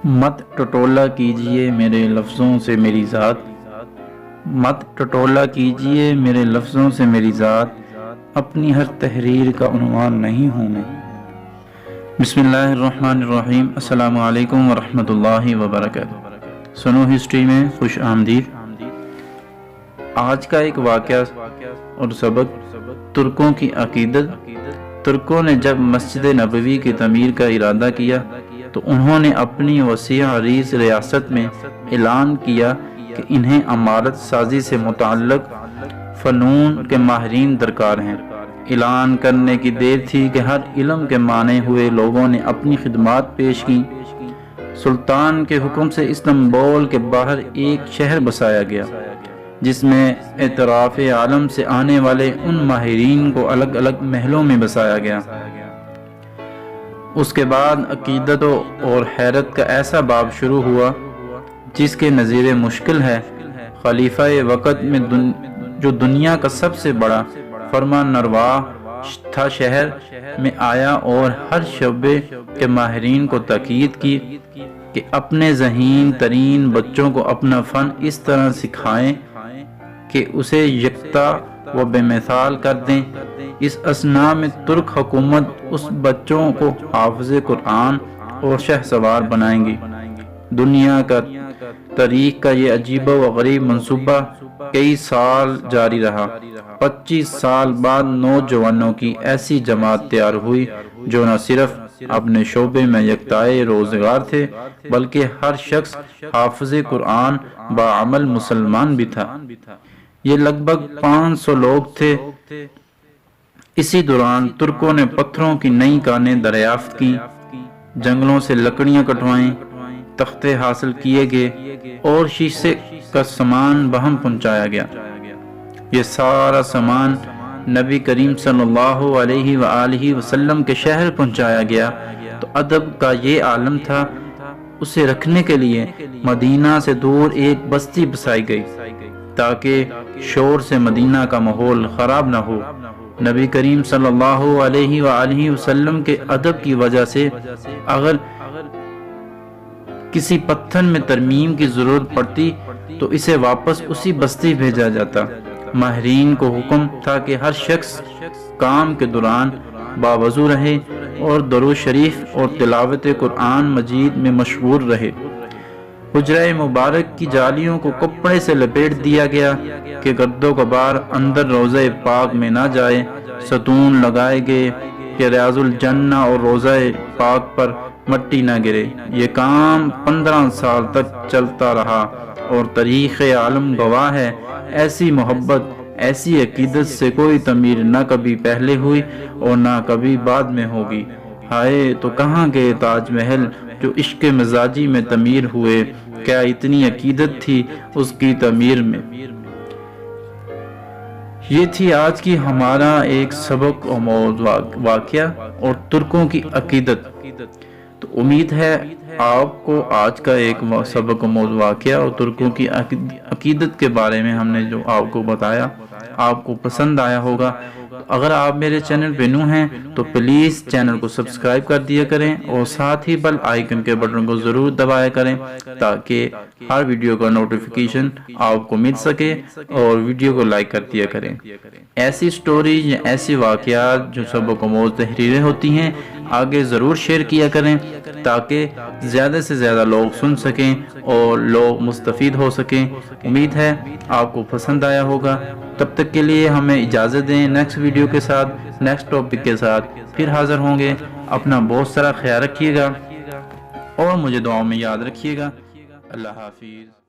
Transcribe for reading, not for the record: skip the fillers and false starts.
مت ٹٹولہ کیجئے میرے لفظوں سے میری ذات، مت ٹٹولہ کیجئے میرے لفظوں سے میری ذات، اپنی ہر تحریر کا عنوان نہیں ہوں میں۔ بسم اللہ الرحمن الرحیم۔ السلام علیکم ورحمۃ اللہ وبرکاتہ۔ سنو ہسٹری میں خوش آمدید۔ آج کا ایک واقعہ اور سبق ترکوں کی عقیدت۔ ترکوں نے جب مسجد نبوی کی تعمیر کا ارادہ کیا تو انہوں نے اپنی وسیع عریض ریاست میں اعلان کیا کہ انہیں عمارت سازی سے متعلق فنون کے ماہرین درکار ہیں۔ اعلان کرنے کی دیر تھی کہ ہر علم کے مانے ہوئے لوگوں نے اپنی خدمات پیش کی۔ سلطان کے حکم سے استنبول کے باہر ایک شہر بسایا گیا جس میں اطراف عالم سے آنے والے ان ماہرین کو الگ الگ محلوں میں بسایا گیا۔ اس کے بعد عقیدت اور حیرت کا ایسا باب شروع ہوا جس کے نظیر مشکل ہے۔ خلیفہ وقت میں جو دنیا کا سب سے بڑا فرمان روا تھا شہر میں آیا اور ہر شعبے کے ماہرین کو تاکید کی کہ اپنے ذہین ترین بچوں کو اپنا فن اس طرح سکھائیں کہ اسے یکتا و بے مثال کر دیں۔ اس اثناء میں ترک حکومت اس بچوں کو حافظ قرآن اور شہ سوار بنائیں گی۔ دنیا کا تاریخ کا یہ عجیب و غریب منصوبہ کئی سال جاری رہا۔ 25 سال بعد نوجوانوں کی ایسی جماعت تیار ہوئی جو نہ صرف اپنے شعبے میں یکتائے روزگار تھے بلکہ ہر شخص حافظ قرآن باعمل مسلمان بھی تھا۔ یہ لگ بھگ 500 لوگ تھے۔ اسی دوران ترکوں نے پتھروں کی نئی کانیں دریافت کی، جنگلوں سے لکڑیاں کٹوائیں، تختے حاصل کیے گئے اور شیشے کا سامان بہم پہنچایا گیا۔ یہ سارا سامان نبی کریم صلی اللہ علیہ وآلہ وسلم کے شہر پہنچایا گیا تو ادب کا یہ عالم تھا۔ اسے رکھنے کے لیے مدینہ سے دور ایک بستی بسائی گئی تاکہ شور سے مدینہ کا ماحول خراب نہ ہو۔ نبی کریم صلی اللہ علیہ وآلہ وسلم کے ادب کی وجہ سے اگر کسی پتھر میں ترمیم کی ضرورت پڑتی تو اسے واپس اسی بستی بھیجا جاتا۔ ماہرین کو حکم تھا کہ ہر شخص کام کے دوران باوضو رہے اور درود شریف اور تلاوت قرآن مجید میں مشغول رہے۔ حجرہ مبارک کی جالیوں کو کپڑے سے لپیٹ دیا گیا کہ گرد و غبار اندر روضہ پاک میں نہ جائے۔ ستون لگائے گئے کہ ریاض الجنہ اور روضہ پاک پر مٹی نہ گرے۔ یہ کام 15 سال تک چلتا رہا اور تاریخ عالم گواہ ہے ایسی محبت ایسی عقیدت سے کوئی تعمیر نہ کبھی پہلے ہوئی اور نہ کبھی بعد میں ہوگی۔ ہائے تو کہاں گئے تاج محل جو عشق مزاجی میں تعمیر ہوئے، کیا اتنی عقیدت تھی اس کی تعمیر میں۔ یہ تھی آج کی ہمارا ایک سبق و موضوع واقعہ اور ترکوں کی عقیدت۔ تو امید ہے آپ کو آج کا ایک سبق و موضوع واقعہ اور ترکوں کی عقیدت کے بارے میں ہم نے جو آپ کو بتایا آپ کو پسند آیا ہوگا۔ اگر آپ میرے چینل پہ نو ہیں تو پلیز چینل کو سبسکرائب کر دیا کریں اور ساتھ ہی بیل آئیکن کے بٹن کو ضرور دبایا کریں تاکہ ہر ویڈیو کا نوٹیفیکیشن آپ کو مل سکے اور ویڈیو کو لائک کر دیا کریں۔ ایسی سٹوری یا ایسی واقعات جو سبق و موضوع تحریریں ہوتی ہیں آگے ضرور شیئر کیا کریں تاکہ زیادہ سے زیادہ لوگ سن سکیں اور لوگ مستفید ہو سکیں۔ امید ہے آپ کو پسند آیا ہوگا۔ تب تک کے لیے ہمیں اجازت دیں، نیکسٹ ویڈیو کے ساتھ نیکسٹ ٹاپک کے ساتھ پھر حاضر ہوں گے۔ اپنا بہت سارا خیال رکھیے گا اور مجھے دعاؤں میں یاد رکھیے گا۔ اللہ حافظ۔